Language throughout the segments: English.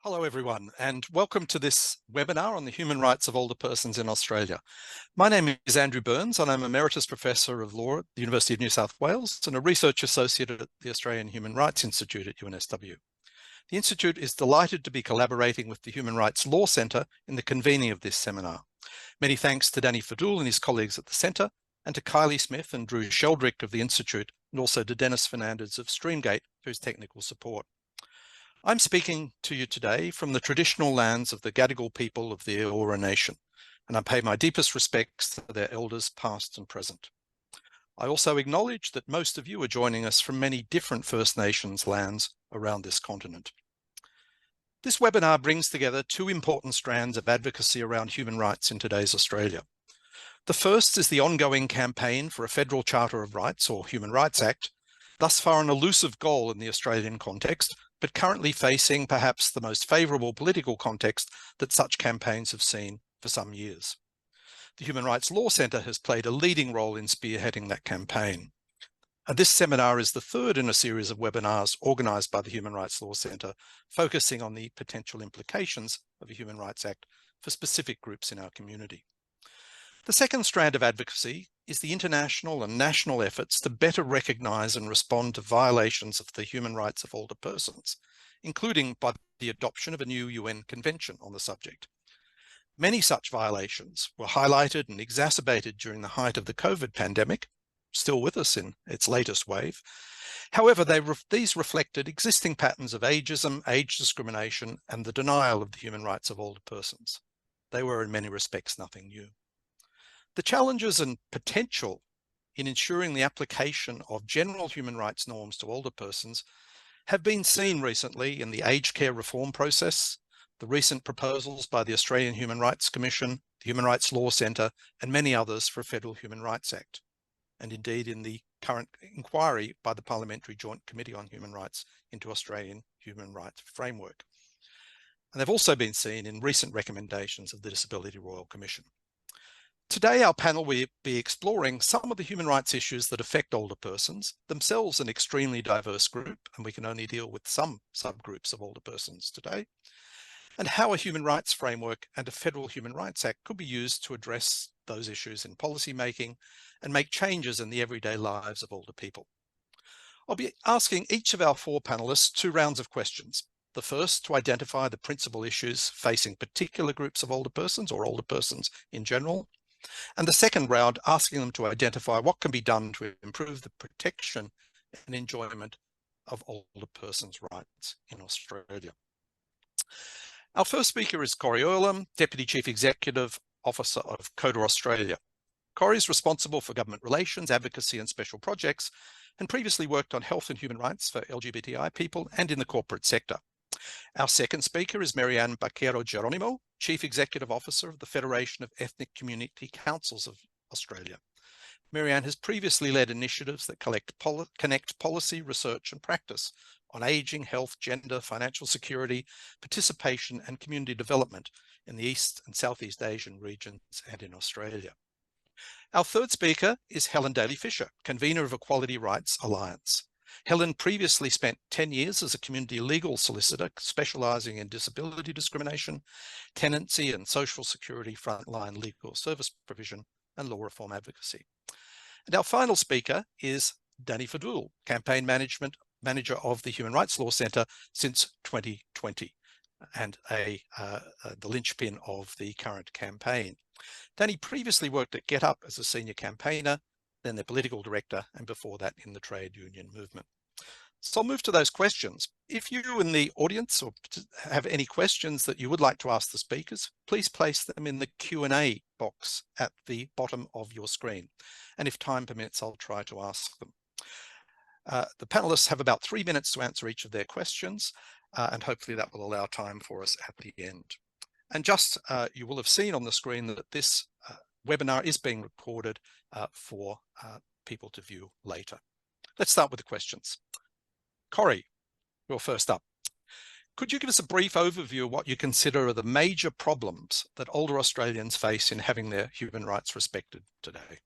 Hello everyone, and welcome to this webinar on the human rights of older persons in Australia. My name is Andrew Byrnes and I'm Emeritus Professor of Law at the University of New South Wales and a Research Associate at the Australian Human Rights Institute at UNSW. The Institute is delighted to be collaborating with the Human Rights Law Centre in the convening of this seminar. Many thanks to Daney Faddoul and his colleagues at the Centre, and to Kylie Smith and Drew Sheldrick of the Institute, and also to Dennis Fernandez of Streamgate for his technical support. I'm speaking to you today from the traditional lands of the Gadigal people of the Eora Nation, and I pay my deepest respects to their elders past and present. I also acknowledge that most of you are joining us from many different First Nations lands around this continent. This webinar brings together two important strands of advocacy around human rights in today's Australia. The first is the ongoing campaign for a Federal Charter of Rights, or Human Rights Act, thus far an elusive goal in the Australian context, but currently facing perhaps the most favourable political context that such campaigns have seen for some years. The Human Rights Law Centre has played a leading role in spearheading that campaign. And this seminar is the third in a series of webinars organised by the Human Rights Law Centre, focusing on the potential implications of a Human Rights Act for specific groups in our community. The second strand of advocacy is the international and national efforts to better recognise and respond to violations of the human rights of older persons, including by the adoption of a new UN Convention on the subject. Many such violations were highlighted and exacerbated during the height of the COVID pandemic, still with us in its latest wave. However, these reflected existing patterns of ageism, age discrimination, and the denial of the human rights of older persons. They were in many respects nothing new. The challenges and potential in ensuring the application of general human rights norms to older persons have been seen recently in the aged care reform process, the recent proposals by the Australian Human Rights Commission, the Human Rights Law Centre, and many others for a Federal Human Rights Act, and indeed in the current inquiry by the Parliamentary Joint Committee on Human Rights into Australian Human Rights Framework. And they've also been seen in recent recommendations of the Disability Royal Commission. Today, our panel will be exploring some of the human rights issues that affect older persons, themselves an extremely diverse group, and we can only deal with some subgroups of older persons today, and how a human rights framework and a Federal Human Rights Act could be used to address those issues in policy making and make changes in the everyday lives of older people. I'll be asking each of our four panelists two rounds of questions. The first to identify the principal issues facing particular groups of older persons or older persons in general, and the second round asking them to identify what can be done to improve the protection and enjoyment of older persons' rights in Australia. Our first speaker is Corey Irlam, Deputy Chief Executive Officer of CODA Australia. Corey is responsible for government relations, advocacy and special projects, and previously worked on health and human rights for LGBTI people and in the corporate sector. Our second speaker is Boquero Geronimo, Chief Executive Officer of the Federation of Ethnic Community Councils of Australia. Marianne has previously led initiatives that connect policy, research and practice on ageing, health, gender, financial security, participation and community development in the East and Southeast Asian regions and in Australia. Our third speaker is Helen Dalley-Fisher, Convenor of Equality Rights Alliance. Helen previously spent 10 years as a community legal solicitor, specialising in disability discrimination, tenancy and social security frontline legal service provision and law reform advocacy. And our final speaker is Daney Faddoul, Campaign Manager of the Human Rights Law Centre since 2020 and the linchpin of the current campaign. Daney previously worked at Get Up as a senior campaigner, then the political director, and before that in the trade union movement. So I'll move to those questions. If you in the audience or have any questions that you would like to ask the speakers, please place them in the Q&A box at the bottom of your screen. And if time permits, I'll try to ask them. The panelists have about 3 minutes to answer each of their questions, and hopefully that will allow time for us at the end. And just, you will have seen on the screen that this webinar is being recorded for people to view later. Let's start with the questions. Corey, you're first up. Could you give us a brief overview of what you consider are the major problems that older Australians face in having their human rights respected today?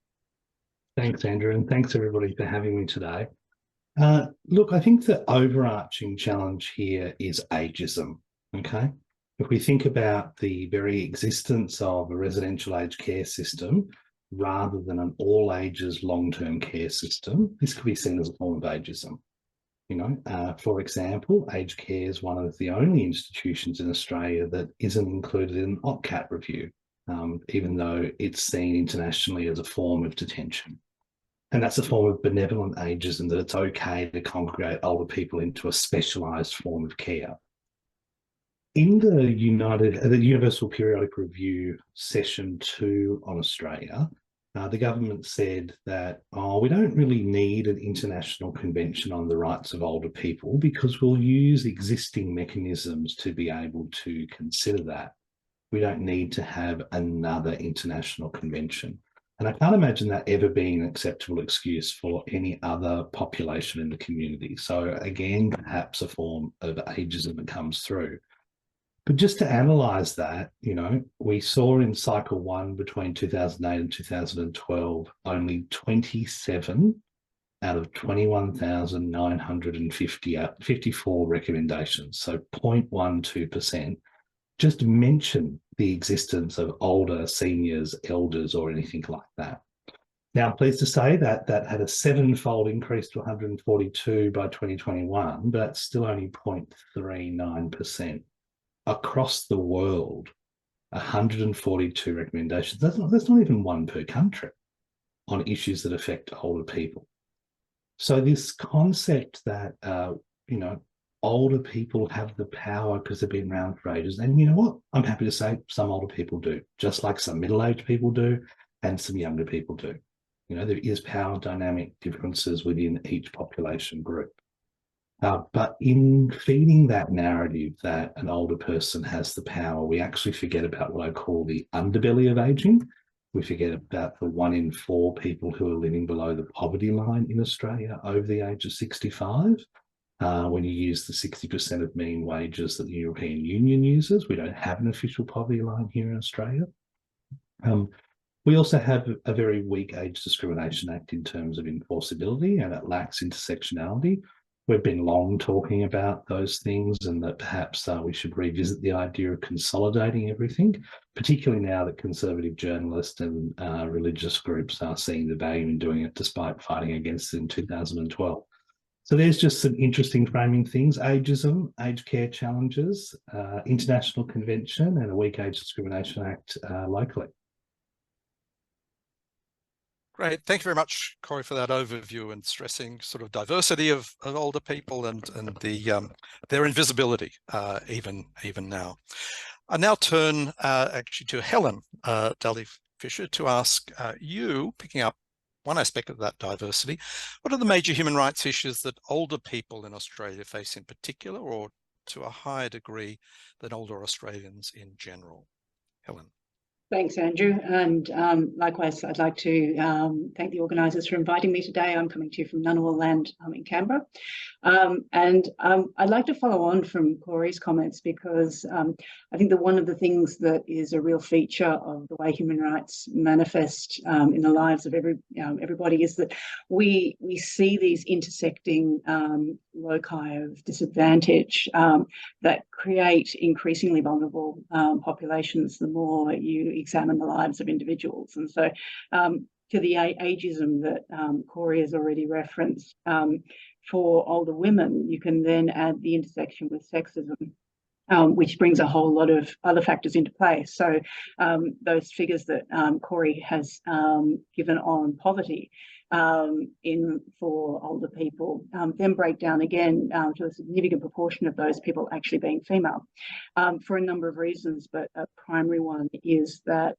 Thanks, Andrew, and thanks everybody for having me today. Look, I think the overarching challenge here is ageism. Okay. If we think about the very existence of a residential aged care system rather than an all ages long-term care system, this could be seen as a form of ageism. For example, aged care is one of the only institutions in Australia that isn't included in an OPCAT review, even though it's seen internationally as a form of detention. And that's a form of benevolent ageism, that it's okay to congregate older people into a specialised form of care. In the Universal Periodic Review Session 2 on Australia, the government said that, we don't really need an international convention on the rights of older people because we'll use existing mechanisms to be able to consider that. We don't need to have another international convention. And I can't imagine that ever being an acceptable excuse for any other population in the community. So again, perhaps a form of ageism that comes through. But just to analyse that, we saw in cycle 1 between 2008 and 2012 only 27 out of 21,954 recommendations, so 0.12%, just mention the existence of older seniors, elders, or anything like that. Now, I'm pleased to say that that had a 7-fold increase to 142 by 2021, but that's still only 0.39%. Across the world, 142 recommendations. That's not even one per country on issues that affect older people. So this concept that, older people have the power because they've been around for ages. And you know what? I'm happy to say some older people do, just like some middle-aged people do and some younger people do. There is power dynamic differences within each population group. But in feeding that narrative that an older person has the power, we actually forget about what I call the underbelly of aging. We forget about the 1 in 4 people who are living below the poverty line in Australia over the age of 65. When you use the 60% of mean wages that the European Union uses, we don't have an official poverty line here in Australia. We also have a very weak Age Discrimination Act in terms of enforceability, and it lacks intersectionality. We've been long talking about those things, and that perhaps we should revisit the idea of consolidating everything, particularly now that conservative journalists and religious groups are seeing the value in doing it despite fighting against it in 2012. So there's just some interesting framing things: ageism, aged care challenges, international convention, and a weak Age Discrimination Act locally. Great. Thank you very much, Corey, for that overview and stressing sort of diversity of older people and their invisibility even now. I now turn actually to Helen Dalley-Fisher to ask you, picking up one aspect of that diversity, what are the major human rights issues that older people in Australia face in particular, or to a higher degree than older Australians in general? Helen. Thanks, Andrew. And likewise, I'd like to thank the organisers for inviting me today. I'm coming to you from Ngunnawal land in Canberra. And I'd like to follow on from Corey's comments, because I think that one of the things that is a real feature of the way human rights manifest in the lives of everybody is that we see these intersecting loci of disadvantage that create increasingly vulnerable populations the more you examine the lives of individuals. And so to the ageism that Corey has already referenced, for older women, you can then add the intersection with sexism, which brings a whole lot of other factors into play. So those figures that Corey has given on poverty for older people then break down again to a significant proportion of those people actually being female for a number of reasons, but a primary one is that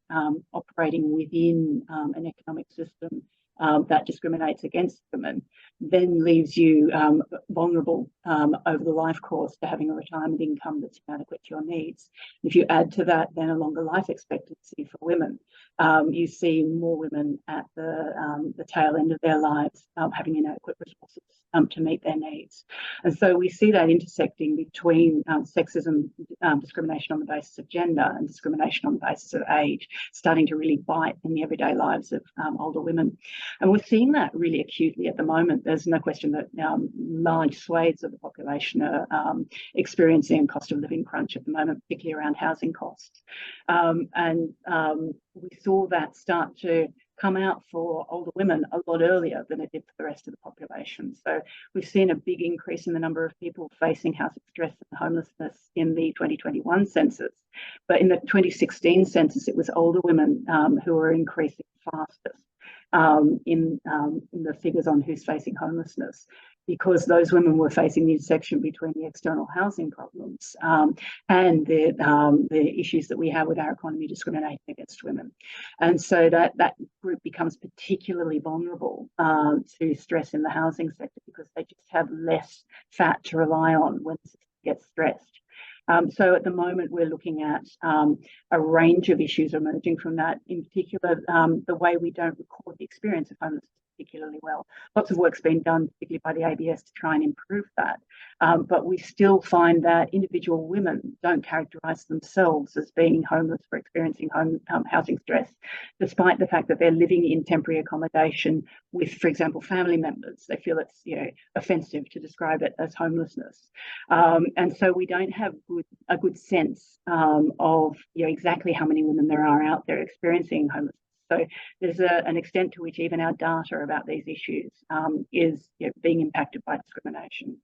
operating within an economic system that discriminates against women then leaves you vulnerable over the life course to having a retirement income that's inadequate to your needs. If you add to that then a longer life expectancy for women, you see more women at the tail end of their lives having inadequate resources to meet their needs. And so we see that intersecting between sexism, discrimination on the basis of gender, and discrimination on the basis of age starting to really bite in the everyday lives of older women. And we're seeing that really acutely at the moment. There's no question that large swathes of the population are experiencing a cost of living crunch at the moment, particularly around housing costs. We saw that start to come out for older women a lot earlier than it did for the rest of the population. So we've seen a big increase in the number of people facing housing stress and homelessness in the 2021 census. But in the 2016 census, it was older women who were increasing fastest in the figures on who's facing homelessness, because those women were facing the intersection between the external housing problems and the issues that we have with our economy discriminating against women. And so that group becomes particularly vulnerable to stress in the housing sector, because they just have less fat to rely on when the system gets stressed. So at the moment, we're looking at a range of issues emerging from that, in particular, the way we don't record the experience of homelessness particularly well. Lots of work's been done, particularly by the ABS, to try and improve that. But we still find that individual women don't characterise themselves as being homeless or experiencing housing stress, despite the fact that they're living in temporary accommodation with, for example, family members. They feel it's offensive to describe it as homelessness. And so we don't have a good sense of exactly how many women there are out there experiencing homelessness. So there's an extent to which even our data about these issues is being impacted by discrimination.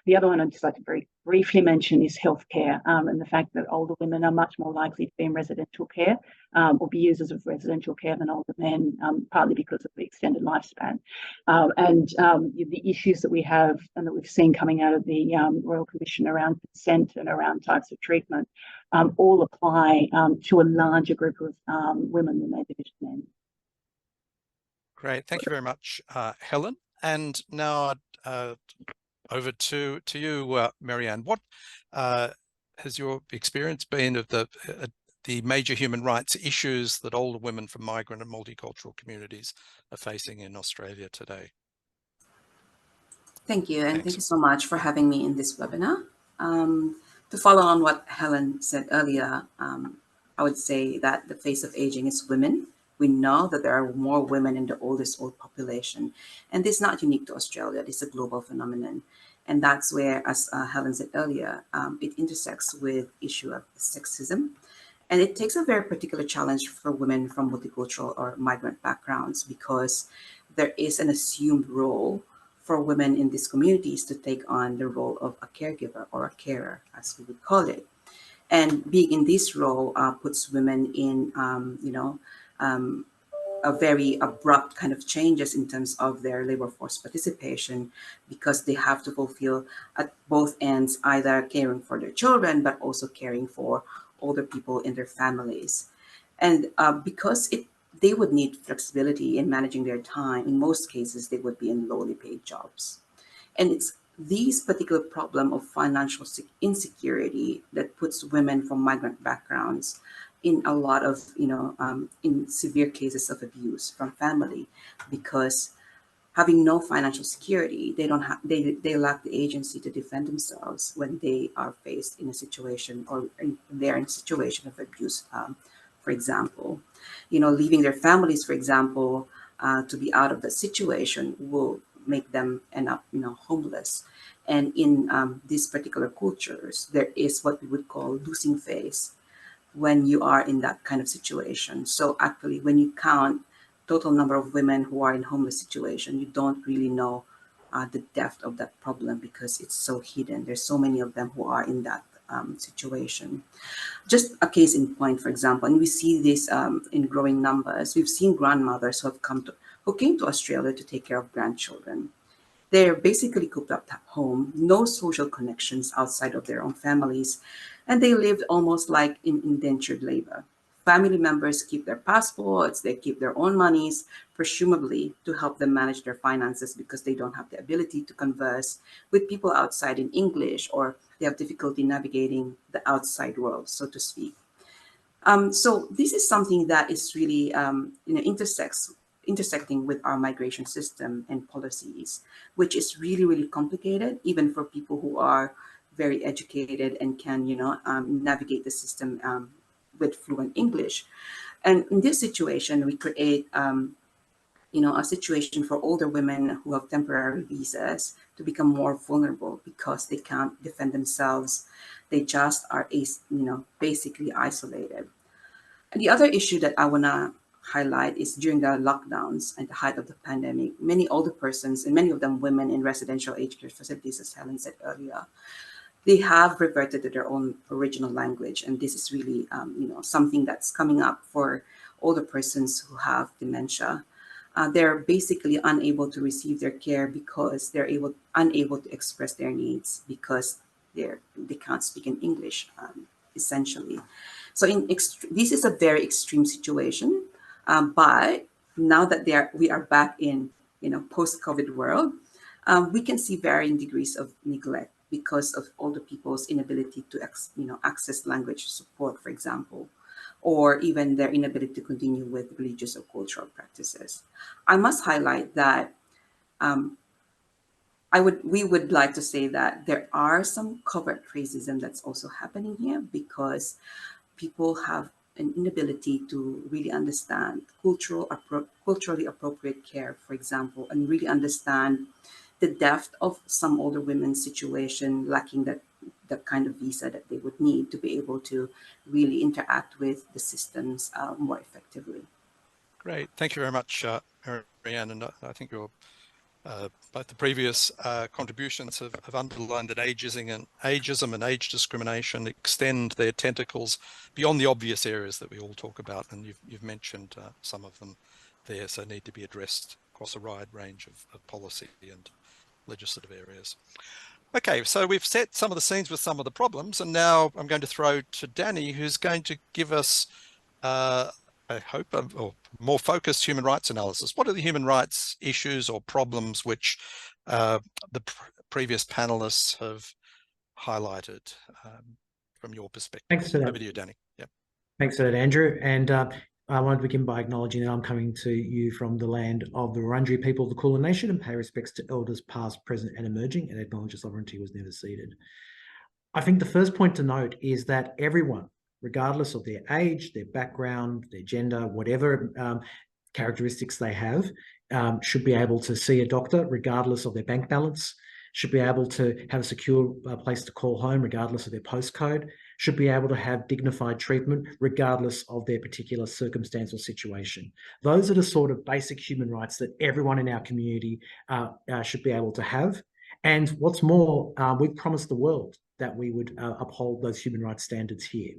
The other one I'd just like to very briefly mention is healthcare, and the fact that older women are much more likely to be in residential care or be users of residential care than older men, partly because of the extended lifespan. The issues that we have and that we've seen coming out of the Royal Commission around consent and around types of treatment all apply to a larger group of women than they do to men. Great, thank you very much, Helen. And now over to you, Marianne. What has your experience been of the major human rights issues that older women from migrant and multicultural communities are facing in Australia today? Thank you, and thank you so much for having me in this webinar. To follow on what Helen said earlier, I would say that the face of aging is women. We know that there are more women in the oldest old population, and this is not unique to Australia. This is a global phenomenon. And that's where, as Helen said earlier, it intersects with issue of sexism. And it takes a very particular challenge for women from multicultural or migrant backgrounds, because there is an assumed role for women in these communities to take on the role of a caregiver or a carer, as we would call it. And being in this role puts women in, a very abrupt kind of changes in terms of their labor force participation, because they have to fulfill at both ends, either caring for their children, but also caring for older people in their families. And because they would need flexibility in managing their time, in most cases, they would be in lowly paid jobs. And it's these particular problem of financial insecurity that puts women from migrant backgrounds in a lot of, in severe cases of abuse from family, because having no financial security, they lack the agency to defend themselves when they are faced in a situation, or they're in a situation of abuse. For example, leaving their families, for example, to be out of the situation will make them end up, homeless. And in these particular cultures, there is what we would call losing face when you are in that kind of situation. So actually, when you count total number of women who are in homeless situation, you don't really know the depth of that problem, because it's so hidden. There's so many of them who are in that situation. Just a case in point, for example, and we see this in growing numbers. We've seen grandmothers who came to Australia to take care of grandchildren. They're basically cooped up at home, no social connections outside of their own families, and they lived almost like in indentured labor. Family members keep their passports, they keep their own monies, presumably to help them manage their finances, because they don't have the ability to converse with people outside in English, or they have difficulty navigating the outside world, so to speak. So this is something that is really intersecting with our migration system and policies, which is really, really complicated, even for people who are very educated and can, navigate the system with fluent English. And in this situation, we create a situation for older women who have temporary visas to become more vulnerable because they can't defend themselves. They just are, basically isolated. And the other issue that I want to highlight is during the lockdowns and the height of the pandemic, many older persons, and many of them women in residential aged care facilities, as Helen said earlier, they have reverted to their own original language. And this is really, something that's coming up for older persons who have dementia. They're basically unable to receive their care because they're unable to express their needs because they can't speak in English, essentially. So this is a very extreme situation, but now that we are back in post-COVID world, we can see varying degrees of neglect because of older people's inability to access language support, for example, or even their inability to continue with religious or cultural practices. I must highlight that we would like to say that there are some covert racism that's also happening here because people have an inability to really understand culturally appropriate care, for example, and really understand the depth of some older women's situation, lacking that kind of visa that they would need to be able to really interact with the systems more effectively. Great. Thank you very much, Marianne. And I think your both the previous contributions have underlined that ageism and age discrimination extend their tentacles beyond the obvious areas that we all talk about. And you've mentioned some of them there, so need to be addressed across a wide range of policy and legislative areas. Okay, so we've set some of the scenes with some of the problems, and now I'm going to throw to Daney, who's going to give us, I hope, a more focused human rights analysis. What are the human rights issues or problems which the previous panelists have highlighted from your perspective? Thanks for that. Over to you, Daney. Yep. Thanks for that, Andrew. And I want to begin by acknowledging that I'm coming to you from the land of the Wurundjeri people of the Kulin Nation and pay respects to elders past, present and emerging, and acknowledge the sovereignty was never ceded. I think the first point to note is that everyone, regardless of their age, their background, their gender, whatever characteristics they have, should be able to see a doctor regardless of their bank balance, should be able to have a secure place to call home regardless of their postcode, should be able to have dignified treatment regardless of their particular circumstance or situation. Those are the sort of basic human rights that everyone in our community should be able to have. And what's more, we've promised the world that we would uphold those human rights standards here.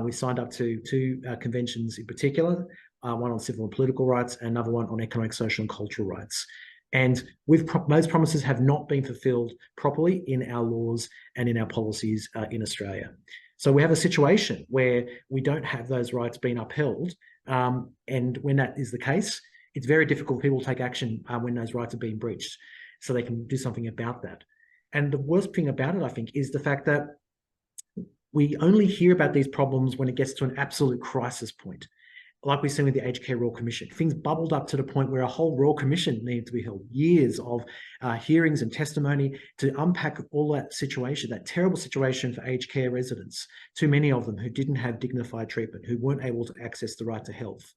We signed up to two conventions in particular, one on civil and political rights, and another one on economic, social and cultural rights. And those promises have not been fulfilled properly in our laws and in our policies in Australia. So we have a situation where we don't have those rights being upheld. And when that is the case, it's very difficult for people to take action when those rights are being breached, so they can do something about that. And the worst thing about it, I think, is the fact that we only hear about these problems when it gets to an absolute crisis point. Like we've seen with the Aged Care Royal Commission, things bubbled up to the point where a whole Royal Commission needed to be held, years of hearings and testimony to unpack all that situation, that terrible situation for aged care residents, too many of them who didn't have dignified treatment, who weren't able to access the right to health.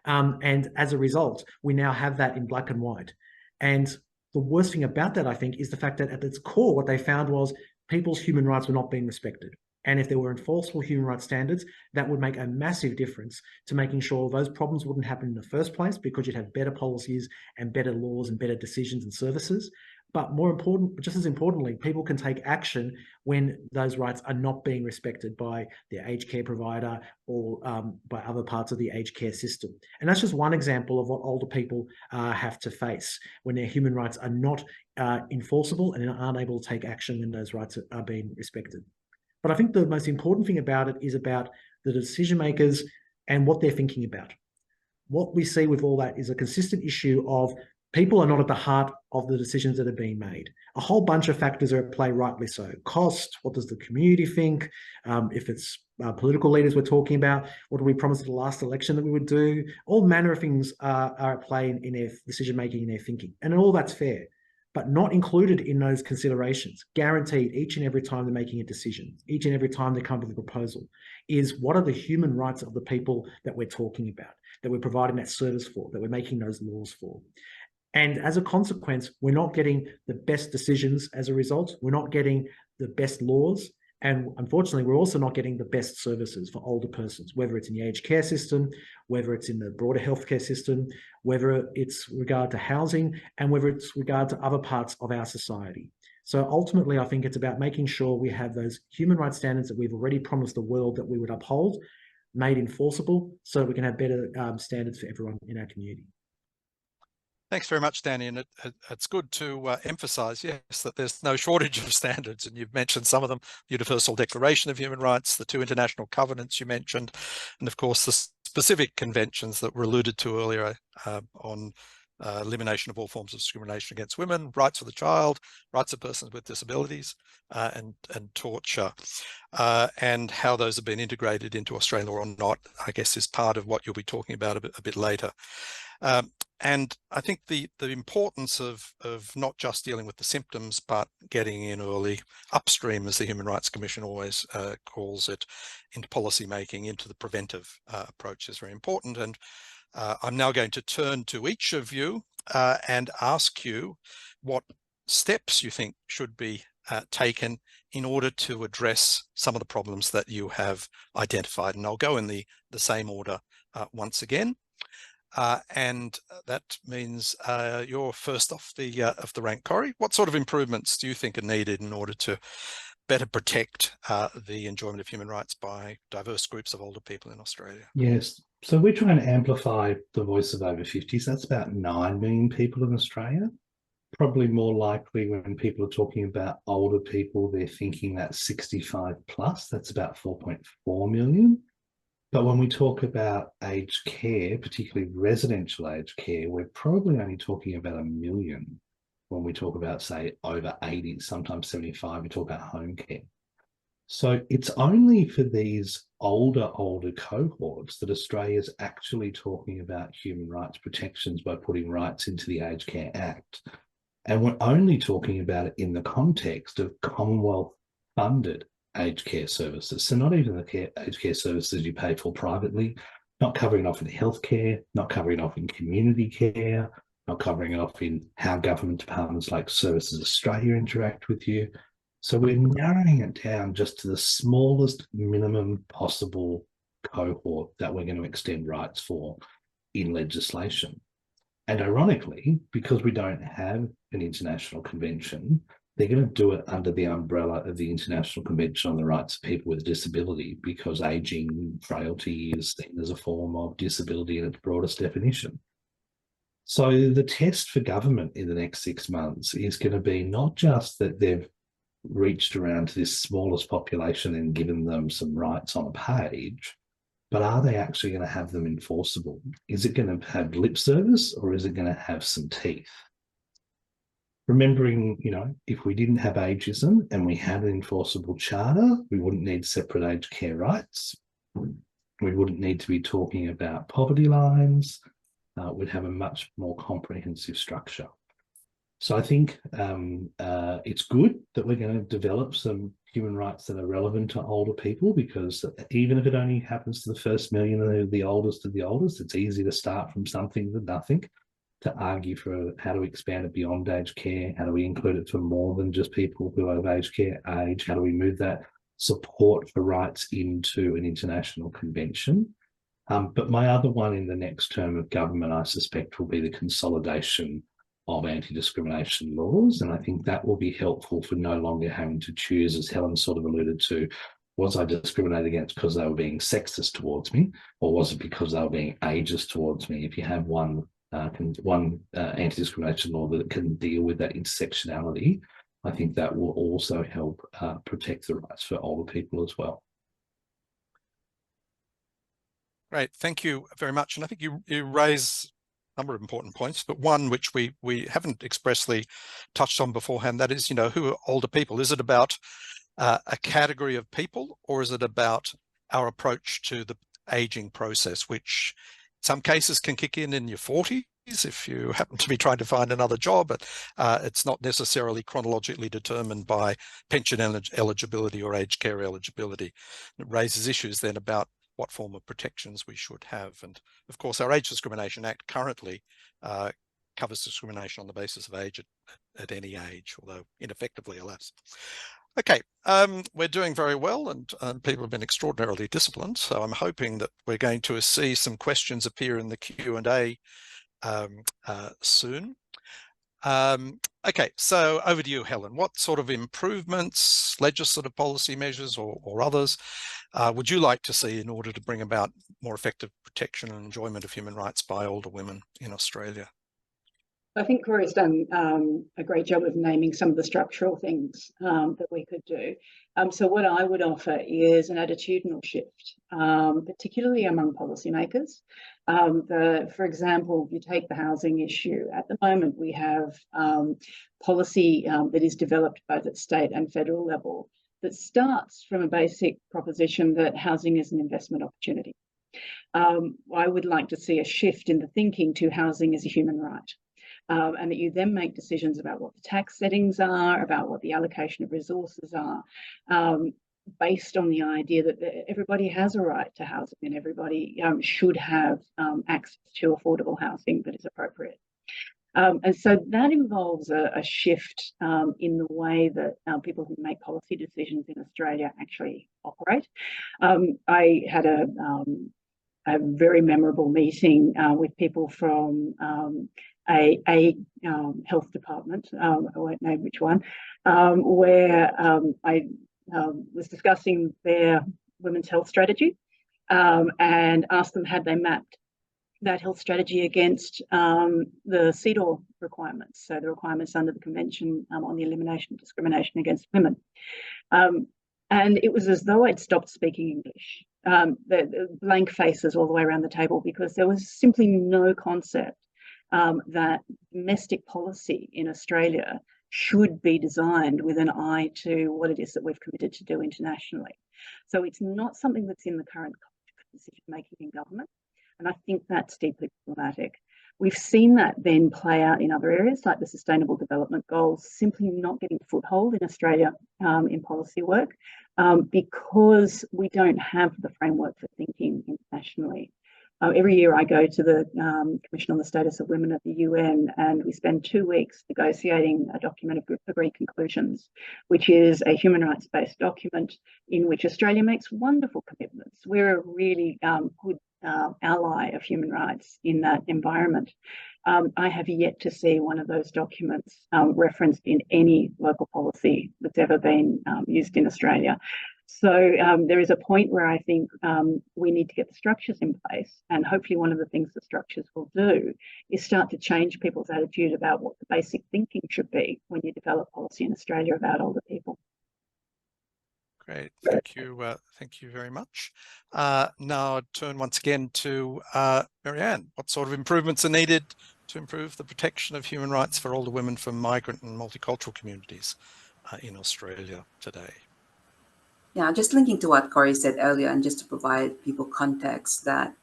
And as a result, we now have that in black and white. And the worst thing about that, I think, is the fact that at its core, what they found was people's human rights were not being respected. And if there were enforceable human rights standards, that would make a massive difference to making sure those problems wouldn't happen in the first place, because you'd have better policies and better laws and better decisions and services. But more important, just as importantly, people can take action when those rights are not being respected by their aged care provider or by other parts of the aged care system. And that's just one example of what older people have to face when their human rights are not enforceable and aren't able to take action when those rights are being respected. But I think the most important thing about it is about the decision makers and what they're thinking about. What we see with all that is a consistent issue of people are not at the heart of the decisions that are being made. A whole bunch of factors are at play, rightly so. Cost, what does the community think? If it's political leaders we're talking about, what did we promise at the last election that we would do? All manner of things are at play in their decision making and their thinking. And all that's fair. but not included in those considerations, guaranteed each and every time they're making a decision, each and every time they come with a proposal, is what are the human rights of the people that we're talking about, that we're providing that service for, that we're making those laws for. And as a consequence, we're not getting the best decisions as a result. We're not getting the best laws. And unfortunately, we're also not getting the best services for older persons, whether it's in the aged care system, whether it's in the broader healthcare system, whether it's regard to housing, and whether it's regard to other parts of our society. So ultimately, I think it's about making sure we have those human rights standards that we've already promised the world that we would uphold, made enforceable, so we can have better standards for everyone in our community. Thanks very much, Danny. And it's good to emphasise, yes, that there's no shortage of standards. And you've mentioned some of them: Universal Declaration of Human Rights, the 2 international covenants you mentioned, and of course the specific conventions that were alluded to earlier on elimination of all forms of discrimination against women, rights of the child, rights of persons with disabilities, and torture, and how those have been integrated into Australian law or not, I guess, is part of what you'll be talking about a bit later. And I think the importance of not just dealing with the symptoms, but getting in early, upstream, as the Human Rights Commission always calls it, into policy making, into the preventive approach is very important. And I'm now going to turn to each of you and ask you what steps you think should be taken in order to address some of the problems that you have identified. And I'll go in the same order once again. And that means you're first off the rank, Corey. What sort of improvements do you think are needed in order to better protect the enjoyment of human rights by diverse groups of older people in Australia? Yes. So we're trying to amplify the voice of over 50s. That's about 9 million people in Australia. Probably more likely when people are talking about older people, they're thinking that 65 plus. That's about 4.4 million. But when we talk about aged care, particularly residential aged care, we're probably only talking about 1 million. When we talk about, say, over 80, sometimes 75, we talk about home care. So it's only for these older cohorts that Australia's actually talking about human rights protections by putting rights into the Aged Care Act. And we're only talking about it in the context of Commonwealth-funded aged care services. So not even the aged care services you pay for privately, not covering off in healthcare, not covering off in community care, not covering it off in how government departments like Services Australia interact with you. So we're narrowing it down just to the smallest minimum possible cohort that we're going to extend rights for in legislation. And ironically, because we don't have an international convention, they're going to do it under the umbrella of the International Convention on the Rights of People with Disability, because ageing, frailty is seen as a form of disability in its broadest definition. So the test for government in the next 6 months is going to be not just that they've reached around to this smallest population and given them some rights on a page, but are they actually going to have them enforceable? Is it going to have lip service, or is it going to have some teeth? Remembering, if we didn't have ageism and we had an enforceable charter, we wouldn't need separate aged care rights. We wouldn't need to be talking about poverty lines. We'd have a much more comprehensive structure. So I think it's good that we're going to develop some human rights that are relevant to older people, because even if it only happens to the first million of the oldest of the oldest, it's easy to start from something than nothing, to argue for how to expand it beyond aged care, how do we include it for more than just people who have aged care age, how do we move that support for rights into an international convention. But my other one in the next term of government, I suspect, will be the consolidation of anti-discrimination laws. And I think that will be helpful for no longer having to choose, as Helen sort of alluded to, was I discriminated against because they were being sexist towards me, or was it because they were being ageist towards me? If you have one anti-discrimination law that can deal with that intersectionality, I think that will also help protect the rights for older people as well. Great, thank you very much. And I think you raise a number of important points, but one which we haven't expressly touched on beforehand, that is, who are older people? Is it about a category of people, or is it about our approach to the aging process, which in some cases can kick in your 40s if you happen to be trying to find another job, but it's not necessarily chronologically determined by pension eligibility or aged care eligibility. It raises issues then about what form of protections we should have. And of course, our Age Discrimination Act currently covers discrimination on the basis of age at any age, although ineffectively, alas. Okay, we're doing very well, and people have been extraordinarily disciplined. So I'm hoping that we're going to see some questions appear in the Q&A soon. Okay, so over to you, Helen. What sort of improvements, legislative policy measures or others, would you like to see in order to bring about more effective protection and enjoyment of human rights by older women in Australia? I think Corey's done a great job of naming some of the structural things that we could do. So what I would offer is an attitudinal shift, particularly among policymakers. For example, if you take the housing issue, at the moment we have policy that is developed both at state and federal level that starts from a basic proposition that housing is an investment opportunity. I would like to see a shift in the thinking to housing as a human right. And that you then make decisions about what the tax settings are, about what the allocation of resources are, based on the idea that everybody has a right to housing and everybody should have access to affordable housing that is appropriate. And so that involves a shift in the way that people who make policy decisions in Australia actually operate. I had a very memorable meeting with people from a health department, I won't name which one, where I was discussing their women's health strategy and asked them had they mapped that health strategy against the CEDAW requirements, so the requirements under the Convention on the Elimination of Discrimination Against Women. And it was as though I'd stopped speaking English, the blank faces all the way around the table, because there was simply no concept that domestic policy in Australia should be designed with an eye to what it is that we've committed to do internationally. So it's not something that's in the current decision making in government. And I think that's deeply problematic. We've seen that then play out in other areas like the Sustainable Development Goals simply not getting a foothold in Australia in policy work because we don't have the framework for thinking internationally. Every year I go to the Commission on the Status of Women at the UN, and we spend 2 weeks negotiating a document of agreed conclusions, which is a human rights-based document in which Australia makes wonderful commitments. We're a really good ally of human rights in that environment. I have yet to see one of those documents referenced in any local policy that's ever been used in Australia. So there is a point where I think we need to get the structures in place, and hopefully one of the things the structures will do is start to change people's attitude about what the basic thinking should be when you develop policy in Australia about older people. Great, thank you very much. Now I turn once again to Marianne. What sort of improvements are needed to improve the protection of human rights for older women from migrant and multicultural communities in Australia today? Yeah, just linking to what Corey said earlier, and just to provide people context that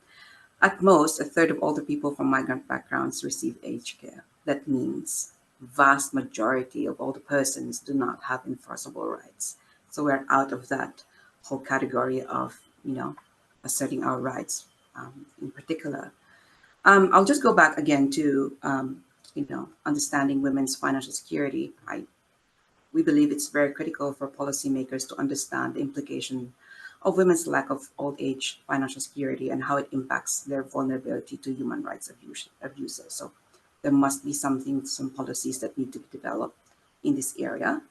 at most, 1/3 of older people from migrant backgrounds receive aged care. That means vast majority of older persons do not have enforceable rights. So we're out of that whole category of, asserting our rights in particular. I'll just go back again to, understanding women's financial security. We believe it's very critical for policymakers to understand the implication of women's lack of old age financial security and how it impacts their vulnerability to human rights abuses. So there must be some policies that need to be developed in this area.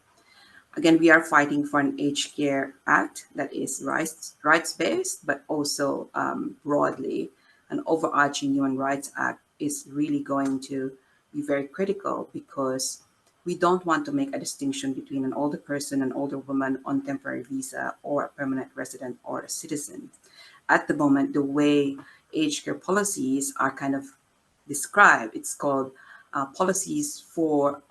Again, we are fighting for an Aged Care Act that is rights-based, but also broadly an overarching Human Rights Act is really going to be very critical, because we don't want to make a distinction between an older person, an older woman on temporary visa, or a permanent resident or a citizen. At the moment, the way aged care policies are kind of described, it's called policies for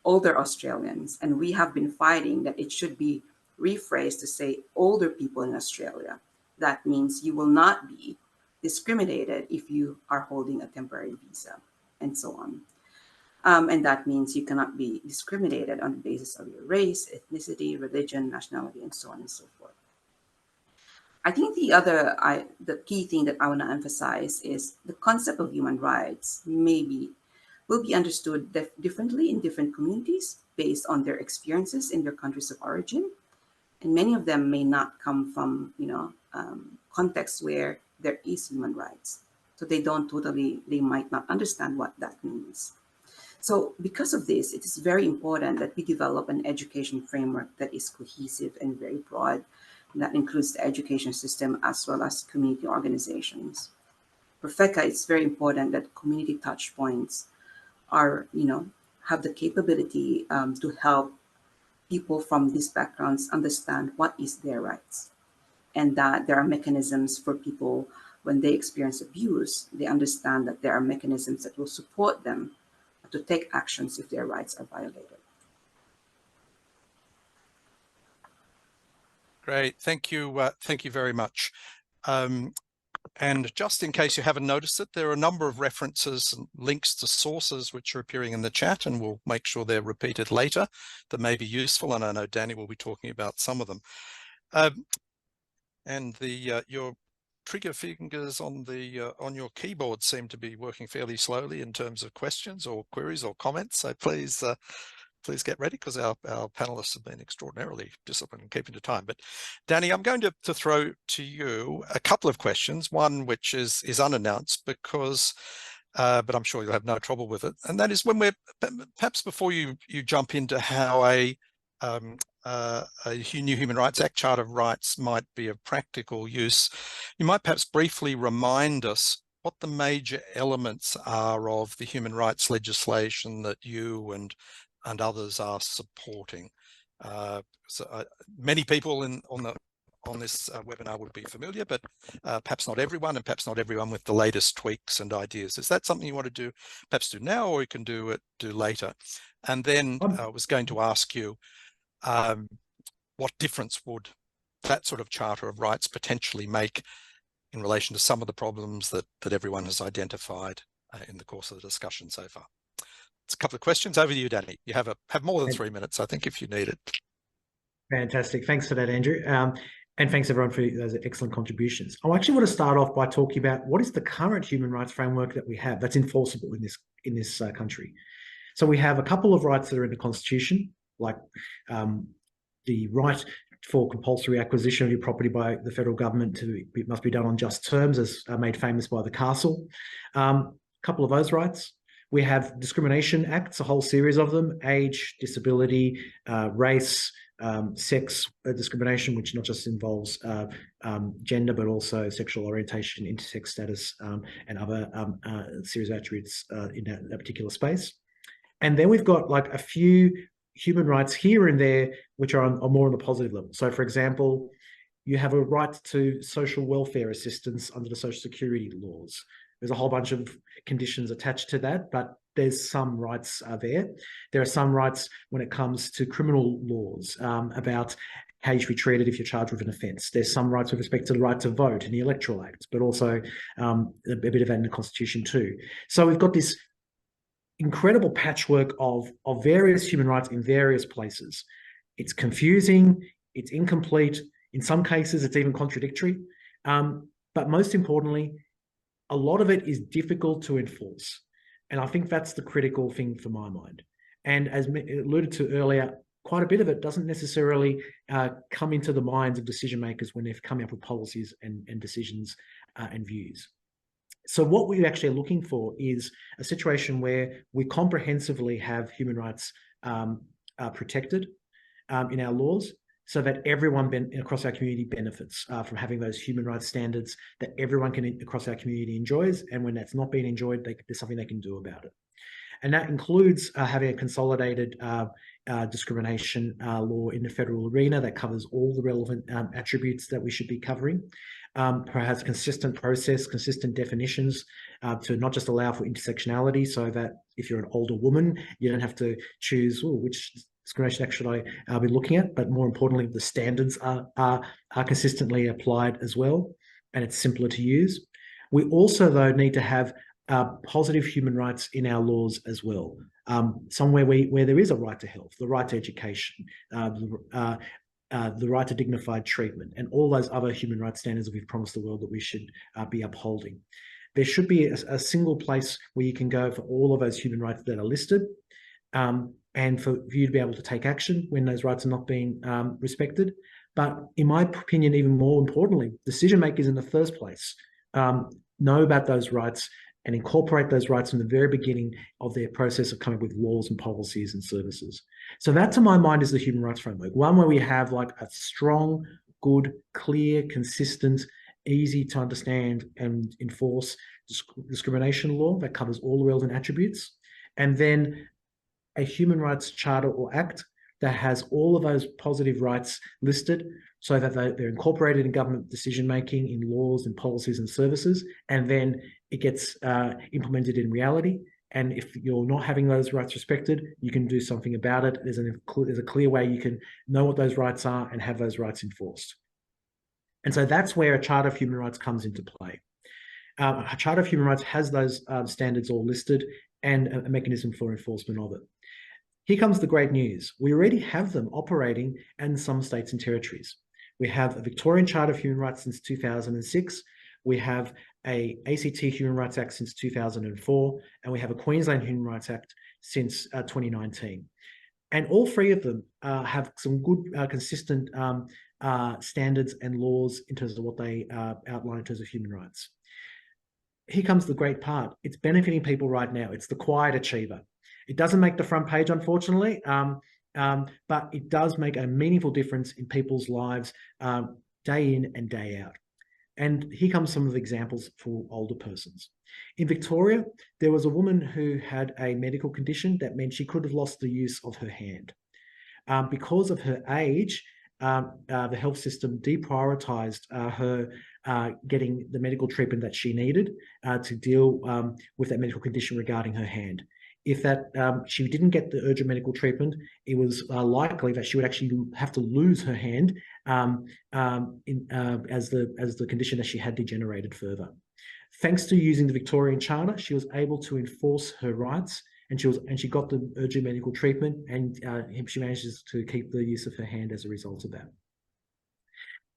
older Australians. And we have been fighting that it should be rephrased to say older people in Australia. That means you will not be discriminated if you are holding a temporary visa, and so on. And that means you cannot be discriminated on the basis of your race, ethnicity, religion, nationality, and so on and so forth. I think the key thing that I want to emphasize is the concept of human rights will be understood differently in different communities based on their experiences in their countries of origin. And many of them may not come from, contexts where there is human rights. So they might not understand what that means. So because of this, it is very important that we develop an education framework that is cohesive and very broad. And that includes the education system as well as community organizations. For FECA, it's very important that community touch points have the capability to help people from these backgrounds understand what is their rights, and that there are mechanisms for people when they experience abuse, they understand that there are mechanisms that will support them to take actions if their rights are violated. Great, thank you very much. And just in case you haven't noticed it, there are a number of references and links to sources which are appearing in the chat, and we'll make sure they're repeated later, that may be useful, and I know Daney will be talking about some of them. And your trigger fingers on your keyboard seem to be working fairly slowly in terms of questions or queries or comments, so please get ready, because our panelists have been extraordinarily disciplined in keeping to time. But Daney, I'm going to throw to you a couple of questions, one which is unannounced, because but I'm sure you'll have no trouble with it, and that is, when we're perhaps before you jump into how a new Human Rights Act Charter of Rights might be of practical use, you might perhaps briefly remind us what the major elements are of the human rights legislation that you and others are supporting. Many people on this webinar would be familiar, but perhaps not everyone, and perhaps not everyone with the latest tweaks and ideas. Is that something you want to perhaps do now, or you can do later? And then I was going to ask you, what difference would that sort of Charter of Rights potentially make in relation to some of the problems that everyone has identified in the course of the discussion so far? It's a couple of questions. Over to you, Daney. You have more than 3 minutes, I think, if you need it. Fantastic. Thanks for that, Andrew. And thanks everyone for those excellent contributions. I actually want to start off by talking about what is the current human rights framework that we have that's enforceable in this country. So we have a couple of rights that are in the Constitution, like the right for compulsory acquisition of your property by the federal government it must be done on just terms, as made famous by the Castle. A couple of those rights. We have discrimination acts, a whole series of them: age, disability, race, sex discrimination, which not just involves gender, but also sexual orientation, intersex status, and other series of attributes in that particular space. And then we've got like a few human rights here and there, which are more on the positive level. So, for example, you have a right to social welfare assistance under the Social Security laws. There's a whole bunch of conditions attached to that, but there's some rights there. There are some rights when it comes to criminal laws about how you should be treated if you're charged with an offence. There's some rights with respect to the right to vote in the Electoral Act, but also a bit of that in the Constitution too. So we've got this incredible patchwork of various human rights in various places. It's confusing, it's incomplete, in some cases it's even contradictory, but most importantly, a lot of it is difficult to enforce. And I think that's the critical thing for my mind. And as alluded to earlier, quite a bit of it doesn't necessarily come into the minds of decision makers when they're coming up with policies and decisions and views. So what we're actually looking for is a situation where we comprehensively have human rights protected in our laws, so that everyone across our community benefits from having those human rights standards that everyone across our community enjoys. And when that's not being enjoyed, there's something they can do about it. And that includes having a consolidated discrimination law in the federal arena that covers all the relevant attributes that we should be covering. Perhaps consistent process, consistent definitions to not just allow for intersectionality, so that if you're an older woman, you don't have to choose which discrimination act should I be looking at, but more importantly, the standards are consistently applied as well, and it's simpler to use. We also, though, need to have positive human rights in our laws as well. Somewhere where there is a right to health, the right to education, the right to dignified treatment, and all those other human rights standards that we've promised the world that we should be upholding. There should be a single place where you can go for all of those human rights that are listed, and for you to be able to take action when those rights are not being respected. But in my opinion, even more importantly, decision makers in the first place know about those rights and incorporate those rights from the very beginning of their process of coming up with laws and policies and services. So that, to my mind, is the human rights framework. One where we have like a strong, good, clear, consistent, easy to understand and enforce discrimination law that covers all the relevant attributes. And then a human rights charter or act that has all of those positive rights listed so that they're incorporated in government decision-making, in laws and policies and services, and then it gets implemented in reality. And if you're not having those rights respected, you can do something about it. There's a clear way you can know what those rights are and have those rights enforced. And so that's where a Charter of Human Rights comes into play. A Charter of Human Rights has those standards all listed and a mechanism for enforcement of it. Here comes the great news. We already have them operating in some states and territories. We have a Victorian Charter of Human Rights since 2006. We have a ACT Human Rights Act since 2004, and we have a Queensland Human Rights Act since 2019. And all three of them have some good, consistent standards and laws in terms of what they outline in terms of human rights. Here comes the great part. It's benefiting people right now. It's the quiet achiever. It doesn't make the front page, unfortunately, but it does make a meaningful difference in people's lives day in and day out. And here comes some of the examples for older persons. In Victoria, there was a woman who had a medical condition that meant she could have lost the use of her hand. Because of her age, the health system deprioritised her getting the medical treatment that she needed to deal with that medical condition regarding her hand. If she didn't get the urgent medical treatment, it was likely that she would actually have to lose her hand as the condition that she had degenerated further. Thanks to using the Victorian Charter, she was able to enforce her rights, and she got the urgent medical treatment, and she manages to keep the use of her hand as a result of that.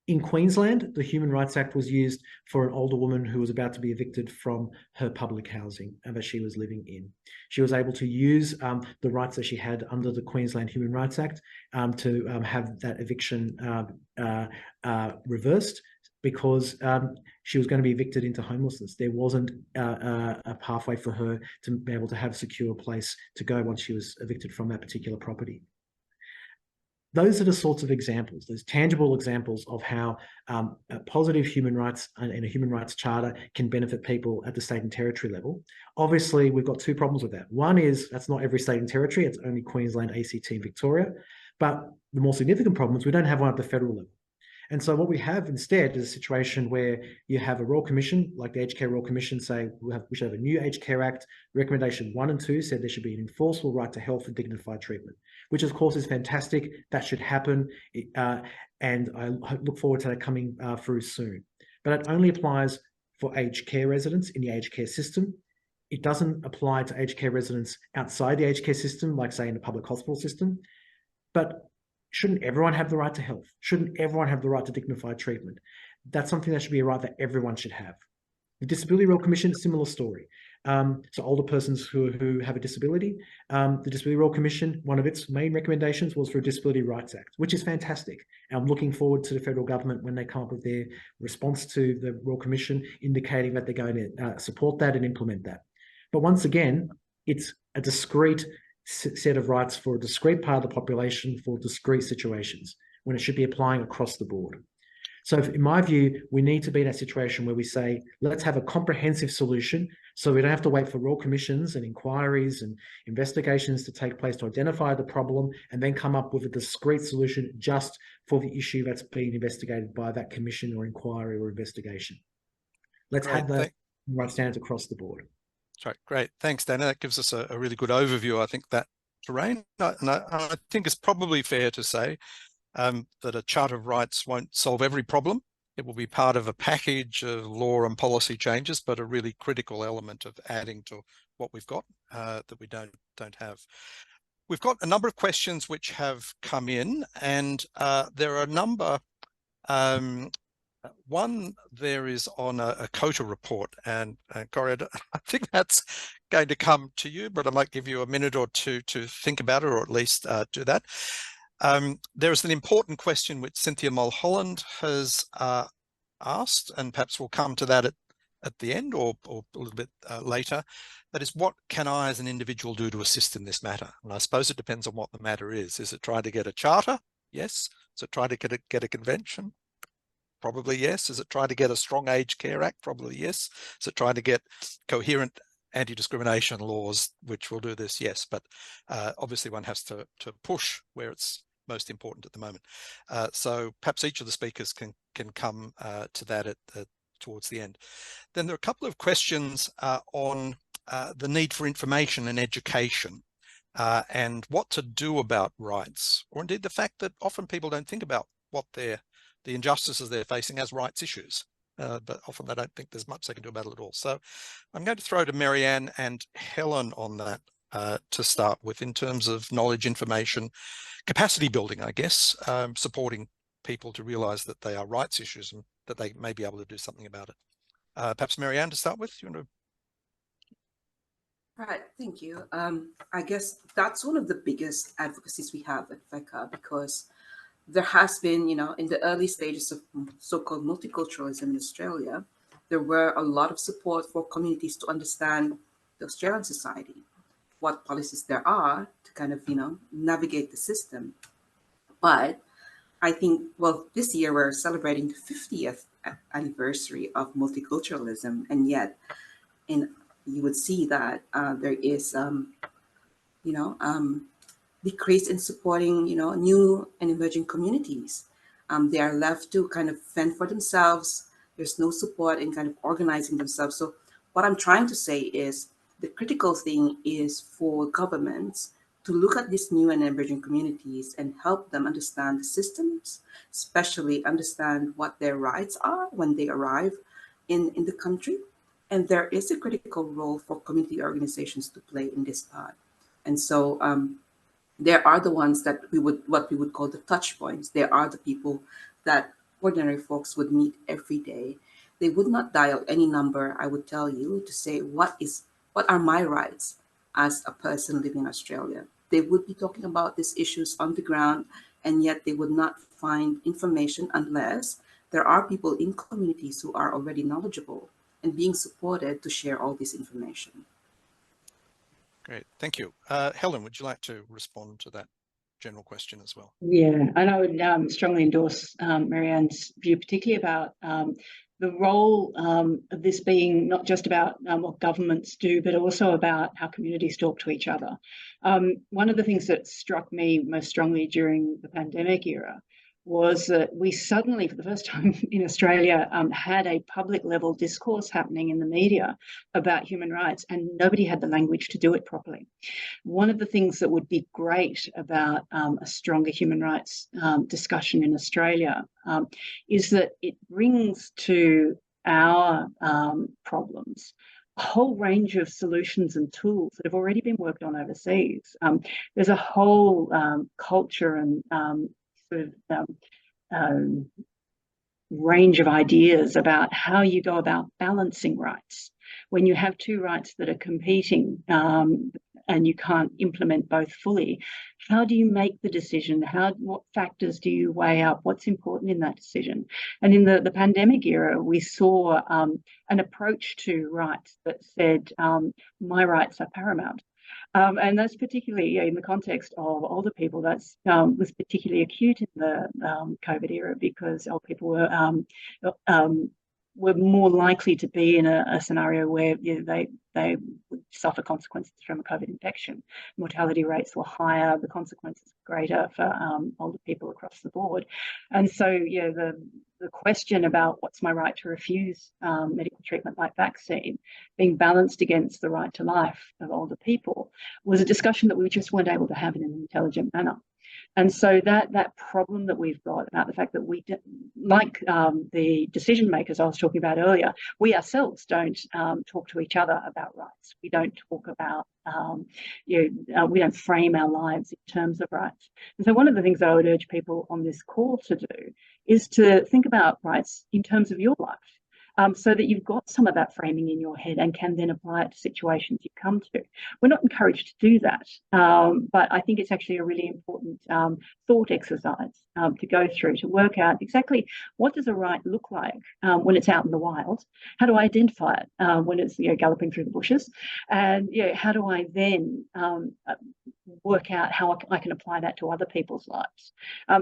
In Queensland, the Human Rights Act was used for an older woman who was about to be evicted from her public housing that she was living in. She was able to use the rights that she had under the Queensland Human Rights Act to have that eviction reversed, because she was going to be evicted into homelessness. There wasn't a pathway for her to be able to have a secure place to go once she was evicted from that particular property. Those are the sorts of examples, those tangible examples of how positive human rights and a human rights charter can benefit people at the state and territory level. Obviously, we've got two problems with that. One is that's not every state and territory, it's only Queensland, ACT, and Victoria. But the more significant problem is we don't have one at the federal level. And so what we have instead is a situation where you have a Royal Commission, like the Aged Care Royal Commission, say we should have a new Aged Care Act. Recommendation 1 and 2 said there should be an enforceable right to health and dignified treatment, which of course is fantastic. That should happen. And I look forward to that coming through soon. But it only applies for aged care residents in the aged care system. It doesn't apply to aged care residents outside the aged care system, like say in the public hospital system. But shouldn't everyone have the right to health? Shouldn't everyone have the right to dignified treatment? That's something that should be a right that everyone should have. The Disability Royal Commission, similar story. So older persons who have a disability, the Disability Royal Commission, one of its main recommendations was for a Disability Rights Act, which is fantastic. And I'm looking forward to the federal government when they come up with their response to the Royal Commission, indicating that they're going to support that and implement that. But once again, it's a discrete set of rights for a discrete part of the population for discrete situations, when it should be applying across the board. So in my view, we need to be in that situation where we say, let's have a comprehensive solution so we don't have to wait for royal commissions and inquiries and investigations to take place to identify the problem and then come up with a discrete solution just for the issue that's being investigated by that commission or inquiry or investigation. Let's have the right standards across the board. Right, great. Thanks, Danny. That gives us a really good overview, I think, that terrain. And I think it's probably fair to say that a Charter of Rights won't solve every problem, It will be part of a package of law and policy changes, but a really critical element of adding to what we've got that we don't have. We've got a number of questions which have come in, and there are a number. One there is on a COTA report, and Corey, I think that's going to come to you, but I might give you a minute or two to think about it, or at least do that. There's an important question which Cynthia Mulholland has asked, and perhaps we'll come to that at the end or a little bit later. That is, what can I as an individual do to assist in this matter? And I suppose it depends on what the matter is. Is it trying to get a charter? Yes. Is it trying to get a convention? Probably yes. Is it trying to get a Strong Aged Care Act? Probably yes. Is it trying to get coherent anti-discrimination laws which will do this? Yes. But obviously one has to push where it's most important at the moment. So perhaps each of the speakers can come to that towards the end. Then there are a couple of questions on the need for information and education and what to do about rights, or indeed the fact that often people don't think about what the injustices they're facing as rights issues, but often they don't think there's much they can do about it at all. So I'm going to throw to Marianne and Helen on that to start with, in terms of knowledge, information, capacity building, I guess, supporting people to realise that they are rights issues and that they may be able to do something about it. Perhaps Marianne, to start with, you want to? Right, thank you. I guess that's one of the biggest advocacies we have at FECA, because there has been, in the early stages of so-called multiculturalism in Australia, there were a lot of support for communities to understand the Australian society, what policies there are to kind of, navigate the system. But I think, well, this year we're celebrating the 50th anniversary of multiculturalism, and yet you would see that there is, decrease in supporting, new and emerging communities. They are left to kind of fend for themselves. There's no support in kind of organizing themselves. So what I'm trying to say is the critical thing is for governments to look at these new and emerging communities and help them understand the systems, especially understand what their rights are when they arrive in the country. And there is a critical role for community organizations to play in this part. And so there are the ones that what we would call the touch points. There are the people that ordinary folks would meet every day. They would not dial any number, I would tell you, to say, what are my rights as a person living in Australia? They would be talking about these issues on the ground, and yet they would not find information unless there are people in communities who are already knowledgeable and being supported to share all this information. Great, thank you. Helen, would you like to respond to that general question as well? Yeah, and I would strongly endorse Marianne's view, particularly about the role of this being not just about what governments do, but also about how communities talk to each other. One of the things that struck me most strongly during the pandemic era was that we suddenly, for the first time in Australia, had a public level discourse happening in the media about human rights, and nobody had the language to do it properly. One of the things that would be great about a stronger human rights discussion in Australia is that it brings to our problems a whole range of solutions and tools that have already been worked on overseas. There's a whole culture and range of ideas about how you go about balancing rights when you have two rights that are competing and you can't implement both fully. How do you make the decision? What factors do you weigh up? What's important in that decision? And in the pandemic era, we saw an approach to rights that said, my rights are paramount. And that's particularly in the context of older people. That's was particularly acute in the COVID era, because old people were more likely to be in a scenario where they would suffer consequences from a COVID infection. Mortality rates were higher, the consequences were greater for older people across the board. And so, the question about what's my right to refuse medical treatment like vaccine being balanced against the right to life of older people was a discussion that we just weren't able to have in an intelligent manner. And so that problem that we've got about the fact that like the decision makers I was talking about earlier, we ourselves don't talk to each other about rights. We don't talk about, we don't frame our lives in terms of rights. And so one of the things that I would urge people on this call to do is to think about rights in terms of your life. So that you've got some of that framing in your head and can then apply it to situations you come to. We're not encouraged to do that, but I think it's actually a really important thought exercise to go through to work out exactly what does a right look like when it's out in the wild. How do I identify it when it's galloping through the bushes, and how do I then work out how I can apply that to other people's lives.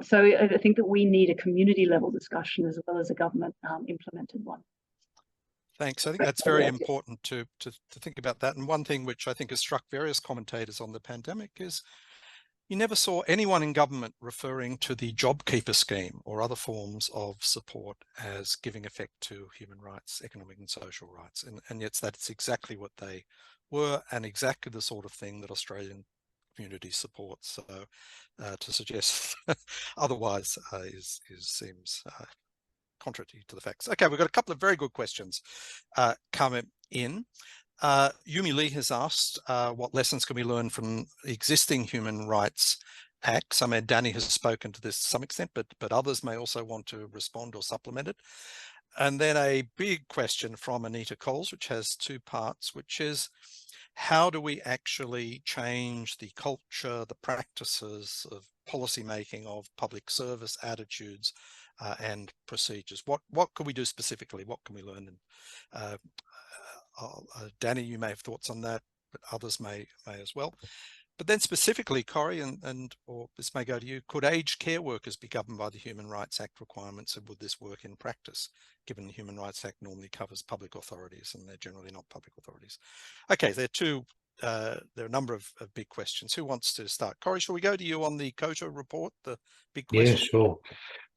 So I think that we need a community level discussion as well as a government implemented one. Thanks. I think that's very important to think about that. And one thing which I think has struck various commentators on the pandemic is you never saw anyone in government referring to the JobKeeper scheme or other forms of support as giving effect to human rights, economic and social rights. And yet that's exactly what they were, and exactly the sort of thing that Australian community supports. So to suggest otherwise seems contrary to the facts. Okay, we've got a couple of very good questions coming in. Yumi Lee has asked what lessons can we learn from existing human rights acts. I mean, Daney has spoken to this to some extent, but others may also want to respond or supplement it. And then a big question from Anita Coles, which has two parts, which is, how do we actually change the culture, the practices of policy making, of public service attitudes and procedures? What could we do specifically? What can we learn? And Daney, you may have thoughts on that, but others may as well. But then specifically, Corey, or this may go to you, could aged care workers be governed by the Human Rights Act requirements, and would this work in practice, given the Human Rights Act normally covers public authorities and they're generally not public authorities? Okay, there are a number of big questions. Who wants to start? Corey, shall we go to you on the COJO report, the big question? Yeah, sure.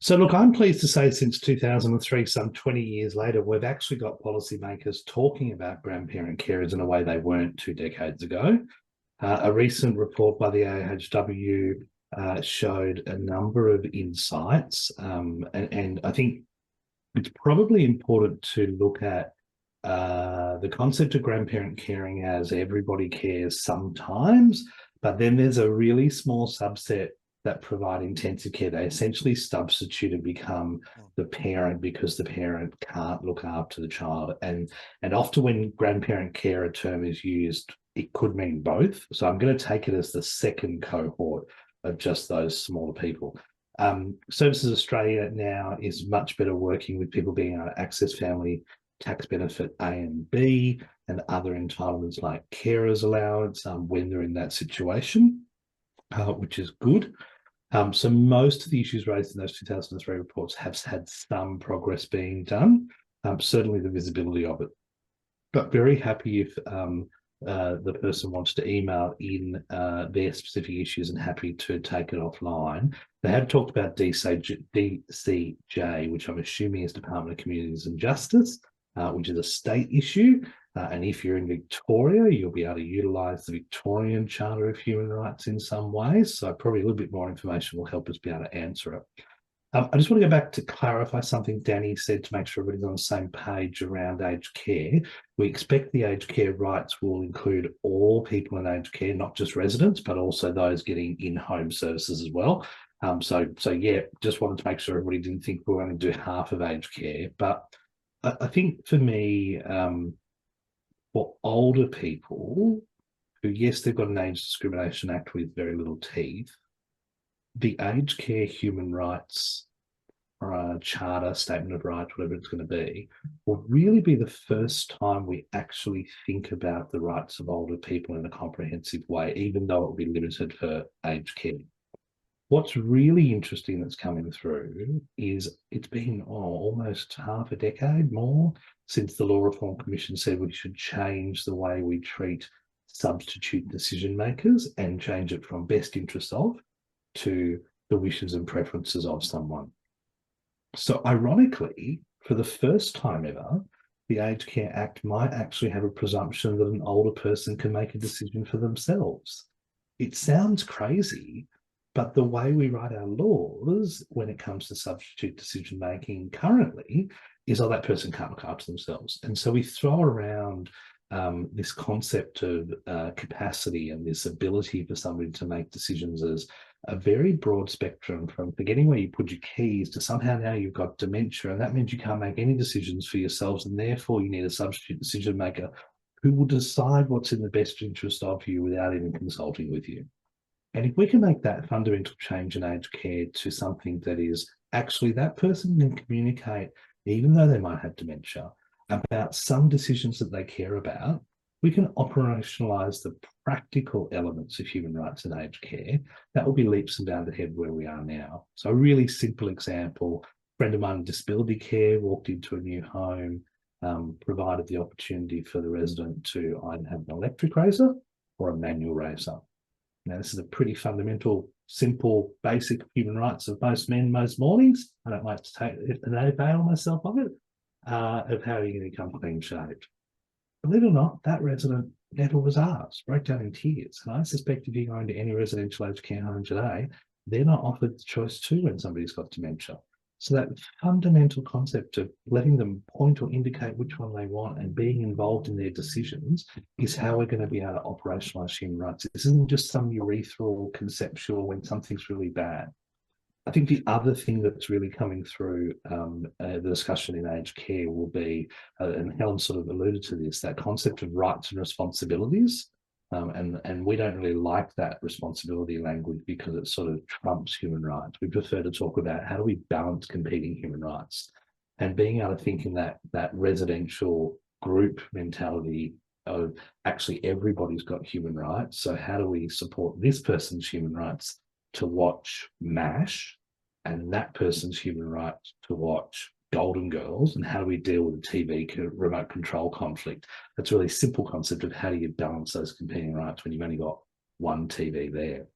So look, I'm pleased to say since 2003, some 20 years later, we've actually got policymakers talking about grandparent carers in a way they weren't 2 decades ago. A recent report by the AHW showed a number of insights, and I think it's probably important to look at the concept of grandparent caring as everybody cares sometimes, but then there's a really small subset that provide intensive care. They essentially substitute and become the parent because the parent can't look after the child. And often when grandparent carer term is used, it could mean both. So I'm going to take it as the second cohort of just those smaller people. Services Australia now is much better working with people being able to access family tax benefit A and B and other entitlements like carers allowance when they're in that situation, which is good. So most of the issues raised in those 2003 reports have had some progress being done, certainly the visibility of it. But very happy if the person wants to email in their specific issues, and happy to take it offline. They have talked about DCJ, which I'm assuming is Department of Communities and Justice, which is a state issue. And if you're in Victoria, you'll be able to utilise the Victorian Charter of Human Rights in some ways. So probably a little bit more information will help us be able to answer it. I just want to go back to clarify something Danny said to make sure everybody's on the same page around aged care. We expect the aged care rights will include all people in aged care, not just residents, but also those getting in-home services as well. So yeah, just wanted to make sure everybody didn't think we were going to do half of aged care. But I think for me, for older people who, yes, they've got an Age Discrimination Act with very little teeth, the aged care human rights charter, statement of rights, whatever it's going to be, will really be the first time we actually think about the rights of older people in a comprehensive way, even though it will be limited for aged care. What's really interesting that's coming through is it's been almost half a decade more since the Law Reform Commission said we should change the way we treat substitute decision makers and change it from best interests of to the wishes and preferences of someone. So ironically, for the first time ever, the Aged Care Act might actually have a presumption that an older person can make a decision for themselves. It sounds crazy, But the way we write our laws when it comes to substitute decision making currently is, oh, that person can't look after themselves. And so we throw around this concept of capacity and this ability for somebody to make decisions as a very broad spectrum, from forgetting where you put your keys to somehow now you've got dementia, and that means you can't make any decisions for yourselves, and therefore you need a substitute decision maker who will decide what's in the best interest of you without even consulting with you. And if we can make that fundamental change in aged care to something that is actually that person can communicate, even though they might have dementia, about some decisions that they care about, we can operationalise the practical elements of human rights in aged care. That will be leaps and bounds ahead where we are now. So a really simple example, a friend of mine in disability care walked into a new home, provided the opportunity for the resident to either have an electric razor or a manual razor. Now, this is a pretty fundamental, simple, basic human rights of most men most mornings. I don't like to take an avail myself of it, of how you're going to become clean shaved. Believe it or not, that resident never was asked, broke down in tears. And I suspect if you go into any residential aged care home today, they're not offered the choice too when somebody's got dementia. So that fundamental concept of letting them point or indicate which one they want and being involved in their decisions is how we're going to be able to operationalise human rights. This isn't just some urethral conceptual when something's really bad. I think the other thing that's really coming through the discussion in aged care will be, and Helen sort of alluded to this, that concept of rights and responsibilities. And we don't really like that responsibility language because it sort of trumps human rights. We prefer to talk about how do we balance competing human rights, and being able to think in that residential group mentality of actually everybody's got human rights. So how do we support this person's human rights to watch MASH and that person's human rights to watch Golden Girls, and how do we deal with the TV remote control conflict? That's a really simple concept of how do you balance those competing rights when you've only got one TV there.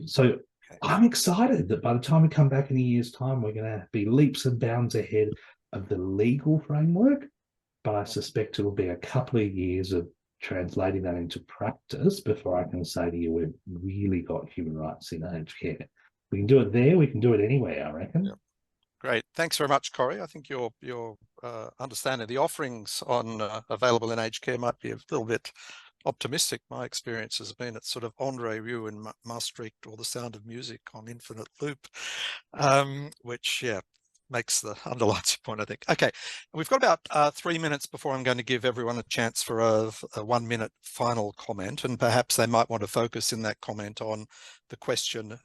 So I'm excited that by the time we come back in a year's time, we're going to be leaps and bounds ahead of the legal framework, but I suspect it'll be a couple of years of translating that into practice before I can say to you we've really got human rights in aged care. We can do it there, we can do it anywhere, I reckon. Yep. Great. Thanks very much, Corey. I think your understanding the offerings on available in aged care might be a little bit optimistic. My experience has been it's sort of Andre Rieu and Maastricht, or The Sound of Music on infinite loop, which, yeah, underlines your point, I think. Okay, we've got about 3 minutes before I'm going to give everyone a chance for a 1 minute final comment, and perhaps they might want to focus in that comment on the question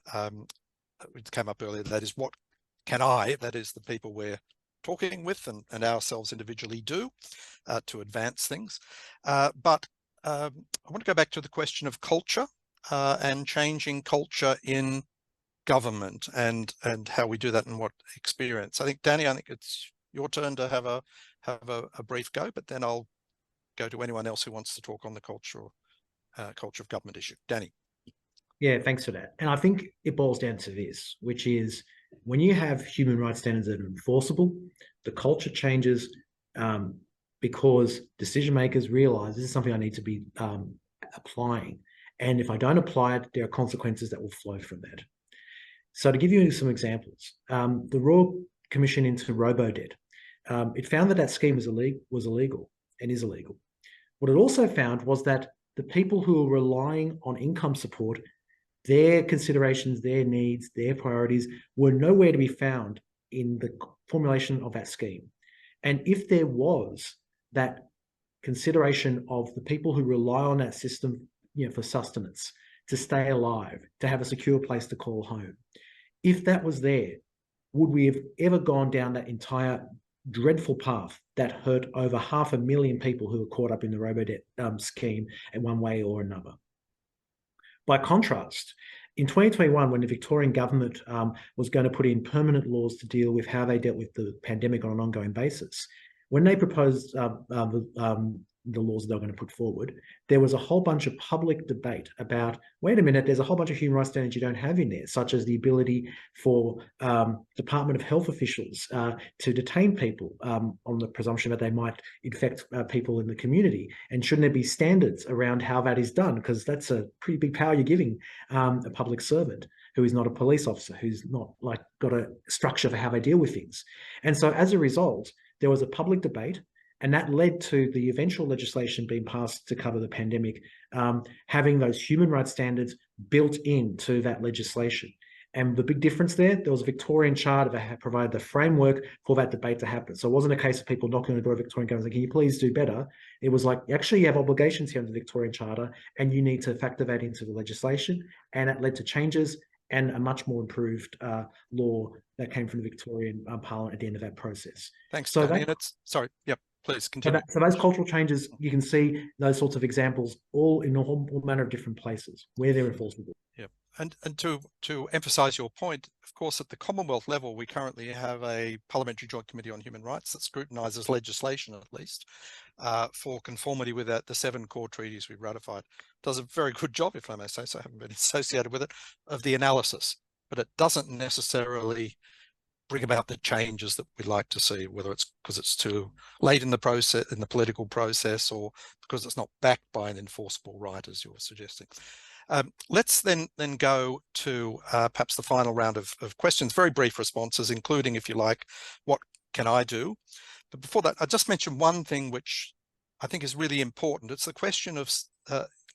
which came up earlier, that is, what can that is the people we're talking with and ourselves individually do to advance things. But I want to go back to the question of culture and changing culture in government and how we do that and what experience. I think, Danny, I think it's your turn to have a brief go, but then I'll go to anyone else who wants to talk on the culture of government issue. Danny. Yeah, thanks for that. And I think it boils down to this, which is when you have human rights standards that are enforceable, the culture changes because decision makers realize this is something I need to be applying. And if I don't apply it, there are consequences that will flow from that. So to give you some examples, the Royal Commission into Robo-Debt, it found that scheme was illegal and is illegal. What it also found was that the people who were relying on income support, their considerations, their needs, their priorities were nowhere to be found in the formulation of that scheme. And if there was that consideration of the people who rely on that system, for sustenance, to stay alive, to have a secure place to call home, if that was there, would we have ever gone down that entire dreadful path that hurt over 500,000 people who were caught up in the Robo-Debt scheme in one way or another? By contrast, in 2021, when the Victorian government was going to put in permanent laws to deal with how they dealt with the pandemic on an ongoing basis, when they proposed the laws they were going to put forward, there was a whole bunch of public debate about, wait a minute, there's a whole bunch of human rights standards you don't have in there, such as the ability for Department of Health officials to detain people on the presumption that they might infect people in the community. And shouldn't there be standards around how that is done? Because that's a pretty big power you're giving a public servant. who is not a police officer, who's not like got a structure for how they deal with things. And so as a result, there was a public debate, and that led to the eventual legislation being passed to cover the pandemic, having those human rights standards built into that legislation. And the big difference there was a Victorian charter that had provided the framework for that debate to happen. So it wasn't a case of people knocking on the door of Victorian government saying, can you please do better? It was like, actually, you have obligations here under the Victorian charter, and you need to factor that into the legislation. And it led to changes and a much more improved law that came from the Victorian Parliament at the end of that process. Thanks, so Daney. Sorry, yep, please continue. So those cultural changes, you can see those sorts of examples all in all manner of different places where they're enforceable. Yep. And to emphasise your point, of course, at the Commonwealth level, we currently have a Parliamentary Joint Committee on Human Rights that scrutinises legislation, at least, for conformity with the 7 core treaties we've ratified. Does a very good job, if I may say so, I haven't been associated with it, of the analysis, but it doesn't necessarily bring about the changes that we'd like to see, whether it's because it's too late in the process, in the political process, or because it's not backed by an enforceable right, as you're suggesting. Let's then go to perhaps the final round of questions, very brief responses, including, if you like, what can I do? But before that, I just mentioned one thing which I think is really important. It's the question of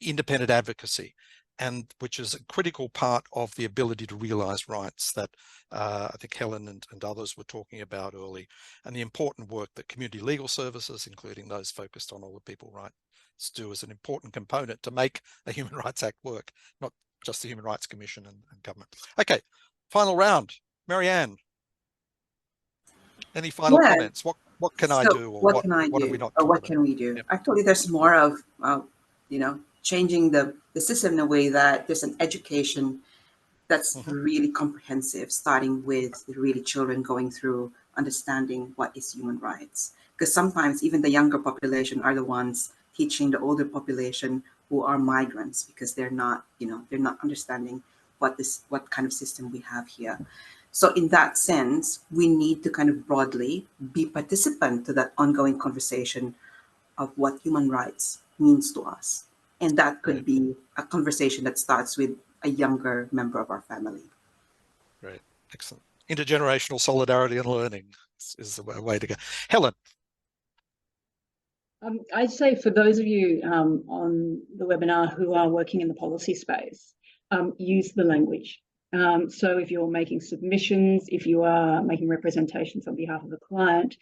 independent advocacy, and which is a critical part of the ability to realise rights that I think Helen and others were talking about early, and the important work that community legal services, including those focused on older people rights, do as an important component to make a Human Rights Act work, not just the Human Rights Commission and government. Okay, final round. Marianne, any final comments? What can I do, or what can I do, what are we not or what about? can we do? Yep. Actually, there's more of changing the system in a way that there's an education that's really comprehensive, starting with really children going through understanding what is human rights. Because sometimes even the younger population are the ones teaching the older population who are migrants, because they're not understanding what kind of system we have here. So in that sense, we need to kind of broadly be participant to that ongoing conversation of what human rights means to us. And that could be a conversation that starts with a younger member of our family. Great, excellent. Intergenerational solidarity and learning is the way to go. Helen. I'd say for those of you on the webinar who are working in the policy space, use the language. So if you're making submissions, if you are making representations on behalf of a client,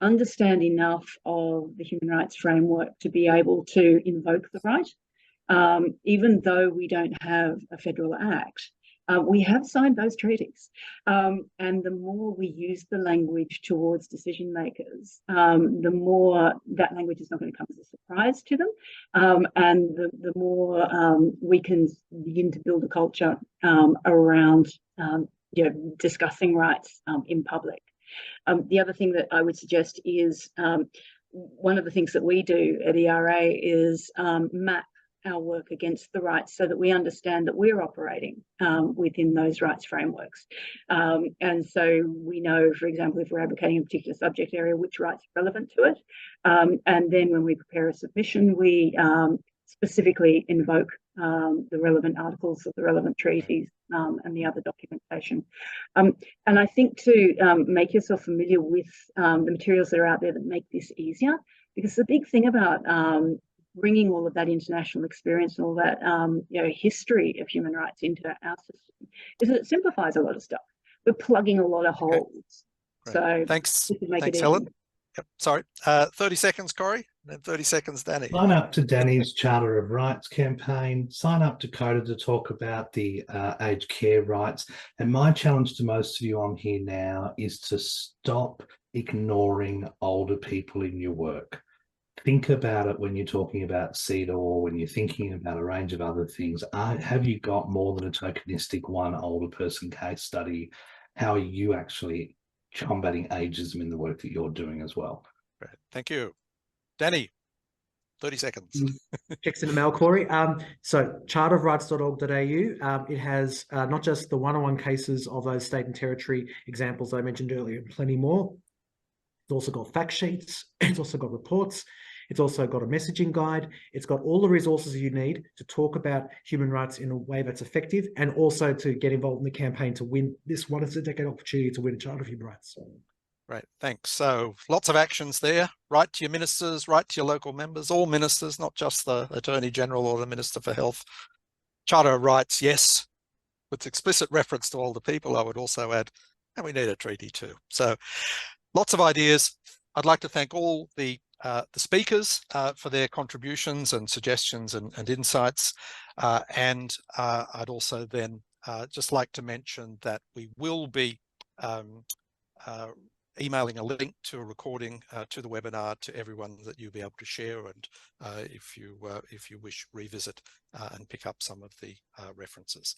understand enough of the human rights framework to be able to invoke the right. Even though we don't have a federal act, we have signed those treaties. And the more we use the language towards decision makers, the more that language is not going to come as a surprise to them. And the more we can begin to build a culture around discussing rights in public. The other thing that I would suggest is one of the things that we do at ERA is map our work against the rights so that we understand that we're operating within those rights frameworks. And so we know, for example, if we're advocating a particular subject area, which rights are relevant to it. And then when we prepare a submission, we specifically invoke the relevant articles of the relevant treaties and the other documentation. And I think to make yourself familiar with the materials that are out there that make this easier, because the big thing about bringing all of that international experience and all that history of human rights into our system is that it simplifies a lot of stuff. We're plugging a lot of holes. So thanks Helen. Yep. Sorry, 30 seconds, Corey, and then 30 seconds, Daney. Sign up to Daney's Charter of Rights campaign. Sign up to CODA to talk about the aged care rights. And my challenge to most of you on here now is to stop ignoring older people in your work. Think about it when you're talking about CEDAW, or when you're thinking about a range of other things. Have you got more than a tokenistic one older person case study? How are you actually combating ageism in the work that you're doing as well? Great. Thank you. Daney, 30 seconds. Checks in the mail, Corey. So charterofrights.org.au, it has not just the one-on-one cases of those state and territory examples I mentioned earlier, plenty more. It's also got fact sheets. It's also got reports. It's also got a messaging guide. It's got all the resources you need to talk about human rights in a way that's effective, and also to get involved in the campaign to win this once-a-decade opportunity to win a Child of Human Rights. Great, thanks. So lots of actions there. Write to your ministers, write to your local members, all ministers, not just the Attorney General or the Minister for Health. Charter of Rights, yes, with explicit reference to older people, I would also add, and we need a treaty too. So lots of ideas. I'd like to thank all the speakers for their contributions and suggestions and insights. And I'd also then just like to mention that we will be emailing a link to a recording to the webinar to everyone that you'll be able to share, and if you wish, revisit and pick up some of the references.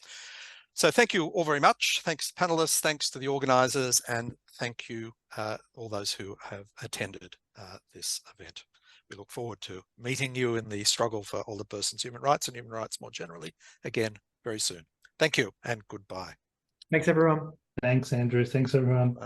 So thank you all very much. Thanks to panelists, thanks to the organisers, and thank you all those who have attended this event. We look forward to meeting you in the struggle for older persons' human rights and human rights more generally again very soon. Thank you and goodbye. Thanks, everyone. Thanks, Andrew. Thanks, everyone.